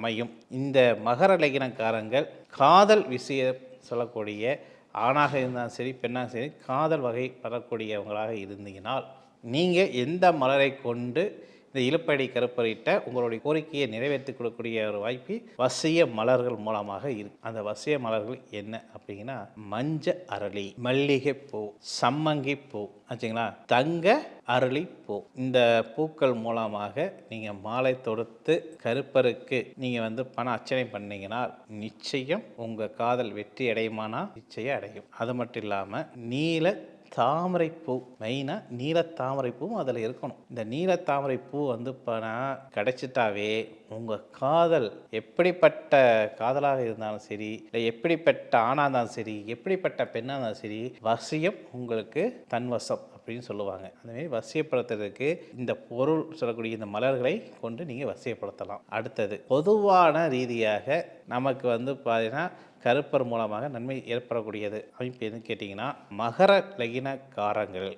அமையும். இந்த மகர லக்னக்காரங்கள் காதல் விஷயம் சொல்லக்கூடிய ஆணாக இருந்தாலும் சரி, பெண்ணாக சரி, காதல் வகை வரக்கூடியவங்களாக இருந்தீங்கனால் நீங்கள் எந்த மலரை கொண்டு இந்த இழுப்படி கருப்பறிட்ட உங்களுடைய கோரிக்கையை நிறைவேற்றி கொடுக்கக்கூடிய ஒரு வாய்ப்பு வசிய மலர்கள் மூலமாக இருக்கு. அந்த வசிய மலர்கள் என்ன அப்படிங்கன்னா மஞ்ச அரளி, மல்லிகை பூ, சம்மங்கி பூ ஆச்சுங்களா, தங்க அரளி பூ. இந்த பூக்கள் மூலமாக நீங்கள் மாலை தொடுத்து கருப்பருக்கு நீங்கள் பண அர்ச்சனை பண்ணீங்கன்னா நிச்சயம் உங்கள் காதல் வெற்றி அடையுமானா நிச்சயம் அடையும். அது மட்டும் இல்லாமல் நீல தாமரைப்பூ, மெயினாக நீல தாமரைப்பூவும் அதில் இருக்கணும். இந்த நீல தாமரைப்பூ கிடைச்சிட்டாவே உங்கள் காதல் எப்படிப்பட்ட காதலாக இருந்தாலும் சரி, இல்லை எப்படிப்பட்ட ஆணாக இருந்தாலும் சரி, எப்படிப்பட்ட பெண்ணாக இருந்தாலும் சரி, வசியம் உங்களுக்கு தன்வசம் அப்படின்னு சொல்லுவாங்க. அந்தமாரி வசியப்படுத்துறதுக்கு இந்த பொருள் சொல்லக்கூடிய இந்த மலர்களை கொண்டு நீங்கள் வசியப்படுத்தலாம். அடுத்தது பொதுவான ரீதியாக நமக்கு பார்த்தீங்கன்னா கருப்பர் மூலமாக நன்மை ஏற்படக்கூடியது அமைப்பு எதுன்னு கேட்டிங்கன்னா மகர லக்னக்காரங்கள்